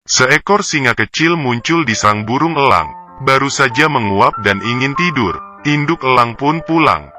Seekor singa kecil muncul di sang burung elang. Baru saja menguap dan ingin tidur. Induk elang pun pulang.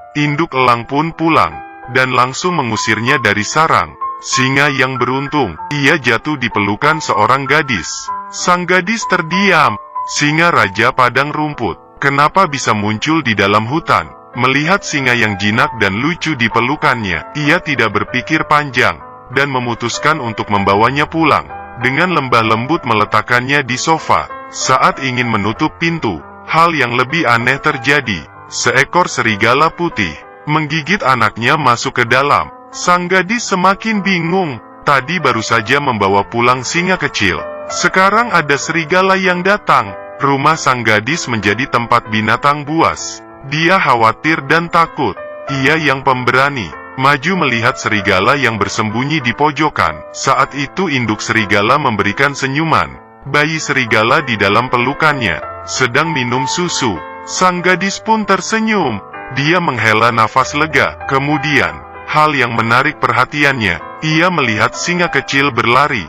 Dan langsung mengusirnya dari sarang. Singa yang beruntung, ia jatuh di pelukan seorang gadis. Sang gadis terdiam. Singa raja padang rumput, kenapa bisa muncul di dalam hutan? Melihat singa yang jinak dan lucu di pelukannya, ia tidak berpikir panjang, dan memutuskan untuk membawanya pulang. Dengan lembah lembut meletakkannya di sofa. Saat ingin menutup pintu, hal yang lebih aneh terjadi. Seekor serigala putih menggigit anaknya masuk ke dalam. Sang gadis semakin bingung. Tadi baru saja membawa pulang singa kecil. Sekarang ada serigala yang datang. Rumah sang gadis menjadi tempat binatang buas. Dia khawatir dan takut. Ia yang pemberani maju melihat serigala yang bersembunyi di pojokan. Saat itu induk serigala memberikan senyuman. Bayi serigala di dalam pelukannya sedang minum susu. Sang gadis pun tersenyum. Dia menghela nafas lega. Kemudian, hal yang menarik perhatiannya, ia melihat singa kecil berlari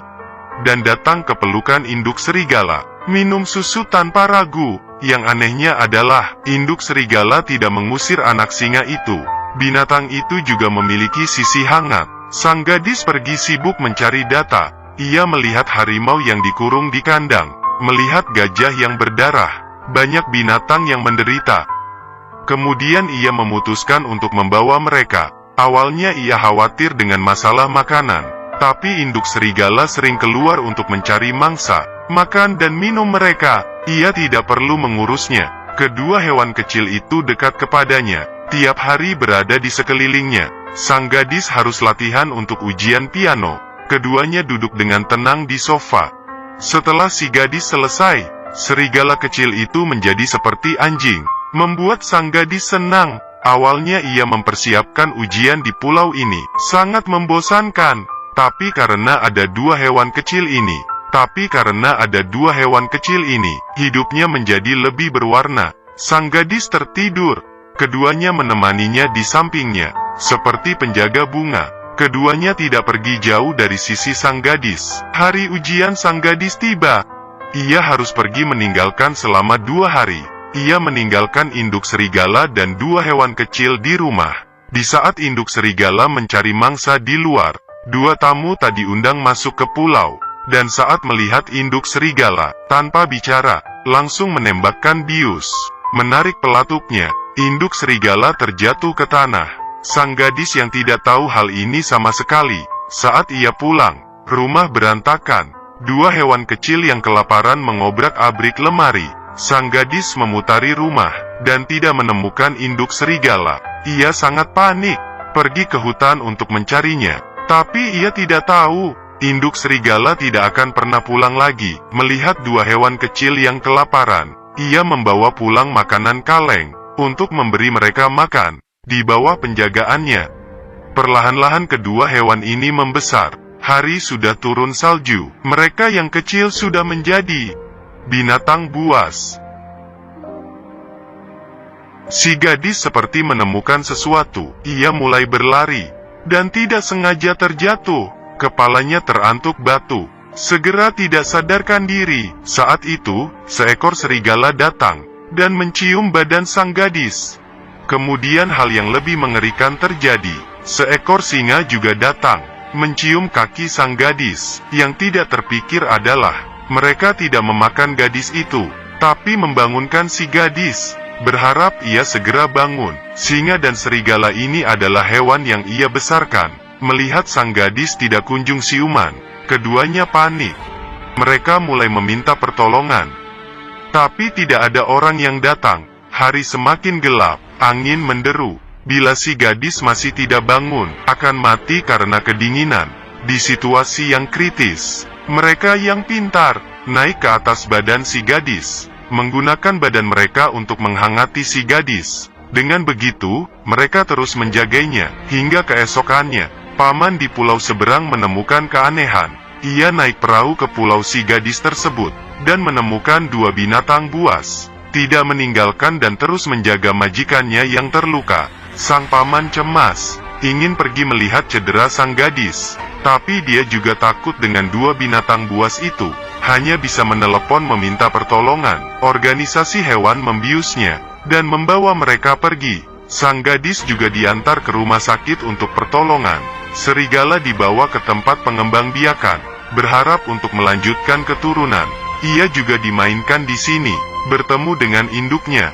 dan datang ke pelukan induk serigala, minum susu tanpa ragu. Yang anehnya adalah, induk serigala tidak mengusir anak singa itu. Binatang itu juga memiliki sisi hangat. Sang gadis pergi sibuk mencari data. Ia melihat harimau yang dikurung di kandang, melihat gajah yang berdarah, banyak binatang yang menderita. Kemudian ia memutuskan untuk membawa mereka. Awalnya ia khawatir dengan masalah makanan, tapi induk serigala sering keluar untuk mencari mangsa, makan dan minum mereka. Ia tidak perlu mengurusnya. Kedua hewan kecil itu dekat kepadanya, tiap hari berada di sekelilingnya. Sang gadis harus latihan untuk ujian piano. Keduanya duduk dengan tenang di sofa. Setelah si gadis selesai, serigala kecil itu menjadi seperti anjing, membuat sang gadis senang. Awalnya ia mempersiapkan ujian di pulau ini, sangat membosankan. Tapi karena ada dua hewan kecil ini, hidupnya menjadi lebih berwarna. Sang gadis tertidur. Keduanya menemaninya di sampingnya, seperti penjaga bunga. Keduanya tidak pergi jauh dari sisi sang gadis. Hari ujian sang gadis tiba. Ia harus pergi meninggalkan selama 2 hari. Ia meninggalkan induk serigala dan 2 hewan kecil di rumah. Di saat induk serigala mencari mangsa di luar, 2 tamu tak diundang masuk ke pulau. Dan saat melihat induk serigala, tanpa bicara, langsung menembakkan bius. Menarik pelatuknya, induk serigala terjatuh ke tanah. Sang gadis yang tidak tahu hal ini sama sekali. Saat ia pulang, rumah berantakan. 2 hewan kecil yang kelaparan mengobrak-abrik lemari. Sang gadis memutari rumah, dan tidak menemukan induk serigala. Ia sangat panik, pergi ke hutan untuk mencarinya. Tapi ia tidak tahu, induk serigala tidak akan pernah pulang lagi. Melihat 2 hewan kecil yang kelaparan, ia membawa pulang makanan kaleng, untuk memberi mereka makan, di bawah penjagaannya. Perlahan-lahan kedua hewan ini membesar. Hari sudah turun salju. Mereka yang kecil sudah menjadi binatang buas. Si gadis seperti menemukan sesuatu. Ia mulai berlari, dan tidak sengaja terjatuh. Kepalanya terantuk batu. Segera tidak sadarkan diri. Saat itu, seekor serigala datang, dan mencium badan sang gadis. Kemudian hal yang lebih mengerikan terjadi. Seekor singa juga datang, mencium kaki sang gadis. Yang tidak terpikir adalah, mereka tidak memakan gadis itu, tapi membangunkan si gadis, berharap ia segera bangun. Singa dan serigala ini adalah hewan yang ia besarkan. Melihat sang gadis tidak kunjung siuman, keduanya panik. Mereka mulai meminta pertolongan, tapi tidak ada orang yang datang. Hari semakin gelap, angin menderu. Bila si gadis masih tidak bangun, akan mati karena kedinginan. Di situasi yang kritis, mereka yang pintar naik ke atas badan si gadis, menggunakan badan mereka untuk menghangati si gadis. Dengan begitu, mereka terus menjaganya hingga keesokannya. Paman di pulau seberang menemukan keanehan. Ia naik perahu ke pulau si gadis tersebut, dan menemukan 2 binatang buas. Tidak meninggalkan dan terus menjaga majikannya yang terluka. Sang paman cemas, ingin pergi melihat cedera sang gadis. Tapi dia juga takut dengan 2 binatang buas itu. hanya bisa menelepon meminta pertolongan. Organisasi hewan membiusnya, dan membawa mereka pergi. Sang gadis juga diantar ke rumah sakit untuk pertolongan. Serigala dibawa ke tempat pengembangbiakan, berharap untuk melanjutkan keturunan. Ia juga dimainkan di sini, bertemu dengan induknya.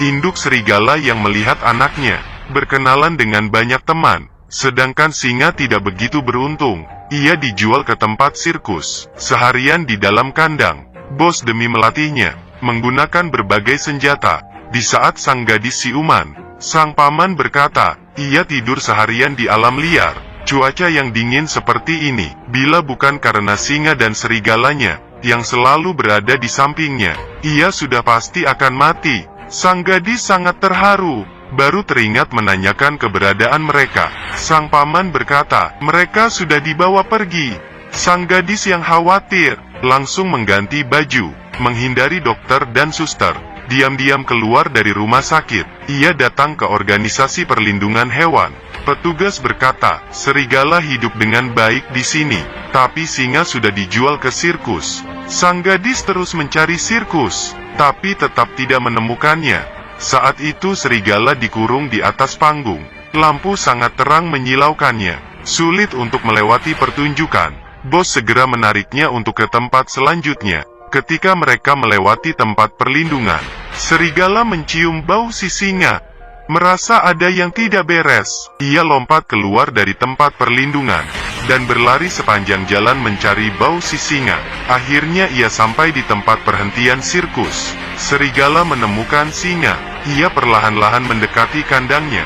Induk serigala yang melihat anaknya, berkenalan dengan banyak teman, sedangkan singa tidak begitu beruntung. Ia dijual ke tempat sirkus, seharian di dalam kandang. Bos demi melatihnya, menggunakan berbagai senjata. Di saat sang gadis siuman, sang paman berkata, ia tidur seharian di alam liar. Cuaca yang dingin seperti ini, bila bukan karena singa dan serigalanya, yang selalu berada di sampingnya, ia sudah pasti akan mati. Sang gadis sangat terharu, baru teringat menanyakan keberadaan mereka. Sang paman berkata, mereka sudah dibawa pergi. Sang gadis yang khawatir, langsung mengganti baju, menghindari dokter dan suster. Diam-diam keluar dari rumah sakit, ia datang ke organisasi perlindungan hewan. Petugas berkata, serigala hidup dengan baik di sini, tapi singa sudah dijual ke sirkus. Sang gadis terus mencari sirkus, tapi tetap tidak menemukannya. Saat itu serigala dikurung di atas panggung. Lampu sangat terang menyilaukannya. Sulit untuk melewati pertunjukan. Bos segera menariknya untuk ke tempat selanjutnya. Ketika mereka melewati tempat perlindungan, serigala mencium bau si singa. Merasa ada yang tidak beres, ia lompat keluar dari tempat perlindungan, dan berlari sepanjang jalan mencari bau si singa. Akhirnya ia sampai di tempat perhentian sirkus. Serigala menemukan singa, ia perlahan-lahan mendekati kandangnya.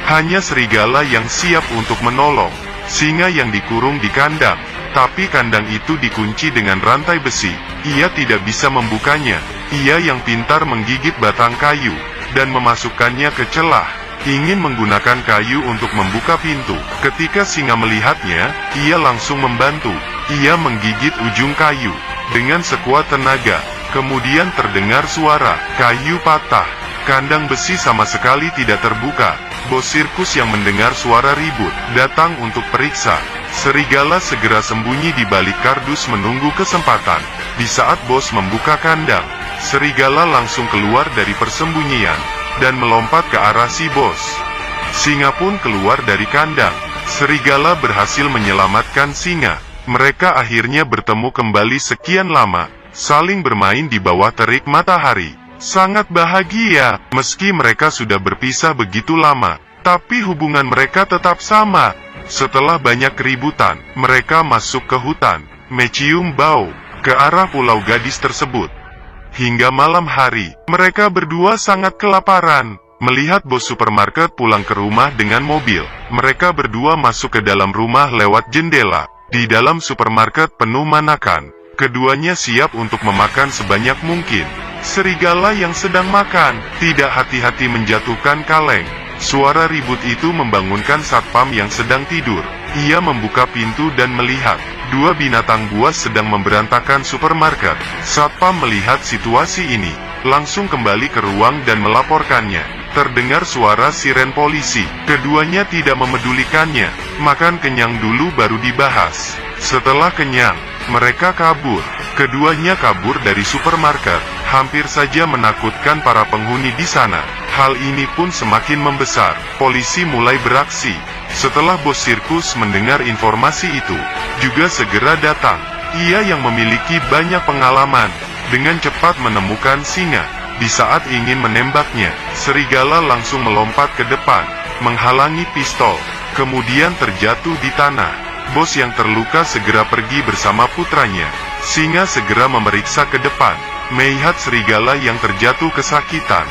Hanya serigala yang siap untuk menolong, singa yang dikurung di kandang. Tapi kandang itu dikunci dengan rantai besi, ia tidak bisa membukanya. Ia yang pintar menggigit batang kayu, dan memasukkannya ke celah, ingin menggunakan kayu untuk membuka pintu. Ketika singa melihatnya, ia langsung membantu. Ia menggigit ujung kayu, dengan sekuat tenaga. Kemudian terdengar suara, kayu patah. Kandang besi sama sekali tidak terbuka. Bos sirkus yang mendengar suara ribut, datang untuk periksa. Serigala segera sembunyi di balik kardus menunggu kesempatan. Di saat bos membuka kandang, serigala langsung keluar dari persembunyian, dan melompat ke arah si bos. Singa pun keluar dari kandang. Serigala berhasil menyelamatkan singa. Mereka akhirnya bertemu kembali sekian lama, saling bermain di bawah terik matahari. Sangat bahagia, meski mereka sudah berpisah begitu lama, tapi hubungan mereka tetap sama. Setelah banyak keributan, mereka masuk ke hutan, mencium bau, ke arah pulau gadis tersebut. Hingga malam hari, mereka berdua sangat kelaparan. Melihat bos supermarket pulang ke rumah dengan mobil, mereka berdua masuk ke dalam rumah lewat jendela. Di dalam supermarket penuh manakan, keduanya siap untuk memakan sebanyak mungkin. Serigala yang sedang makan, tidak hati-hati menjatuhkan kaleng. Suara ribut itu membangunkan satpam yang sedang tidur. Ia membuka pintu dan melihat, dua binatang buas sedang memberantakan supermarket. Satpam melihat situasi ini, langsung kembali ke ruang dan melaporkannya. Terdengar suara siren polisi. Keduanya tidak memedulikannya. Makan kenyang dulu baru dibahas. Setelah kenyang, mereka kabur. Keduanya kabur dari supermarket, hampir saja menakutkan para penghuni di sana. Hal ini pun semakin membesar. Polisi mulai beraksi. Setelah bos sirkus mendengar informasi itu, juga segera datang. Ia yang memiliki banyak pengalaman, dengan cepat menemukan singa. Di saat ingin menembaknya, serigala langsung melompat ke depan, menghalangi pistol, kemudian terjatuh di tanah. Bos yang terluka segera pergi bersama putranya. Singa segera memeriksa ke depan, melihat serigala yang terjatuh kesakitan.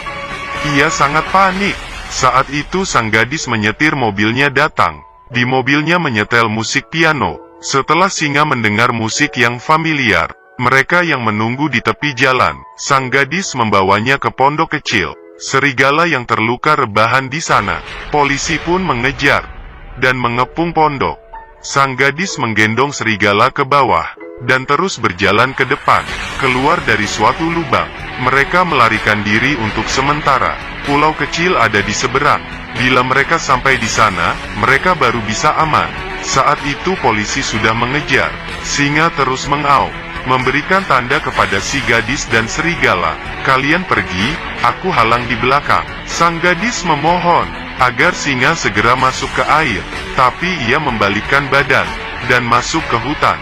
Ia sangat panik. Saat itu sang gadis menyetir mobilnya datang. Di mobilnya menyetel musik piano. Setelah singa mendengar musik yang familiar, mereka yang menunggu di tepi jalan, sang gadis membawanya ke pondok kecil. Serigala yang terluka rebahan di sana. Polisi pun mengejar dan mengepung pondok. Sang gadis menggendong serigala ke bawah, dan terus berjalan ke depan, keluar dari suatu lubang. Mereka melarikan diri untuk sementara. Pulau kecil ada di seberang. Bila mereka sampai di sana, mereka baru bisa aman. Saat itu polisi sudah mengejar. Singa terus mengaum, memberikan tanda kepada si gadis dan serigala. Kalian pergi, aku halang di belakang. Sang gadis memohon agar singa segera masuk ke air, tapi ia membalikkan badan dan masuk ke hutan.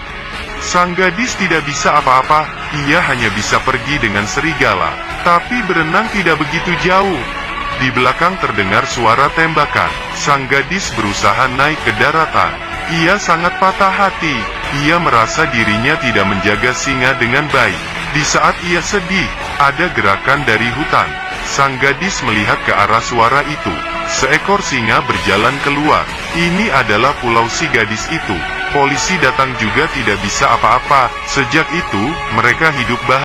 Sang gadis tidak bisa apa-apa, ia hanya bisa pergi dengan serigala, tapi berenang tidak begitu jauh. Di belakang terdengar suara tembakan. Sang gadis berusaha naik ke daratan. Ia sangat patah hati. Ia merasa dirinya tidak menjaga singa dengan baik. Di saat ia sedih, ada gerakan dari hutan. Sang gadis melihat ke arah suara itu. Seekor singa berjalan keluar. Ini adalah pulau si gadis itu. Polisi datang juga tidak bisa apa-apa. Sejak itu, mereka hidup bahagia.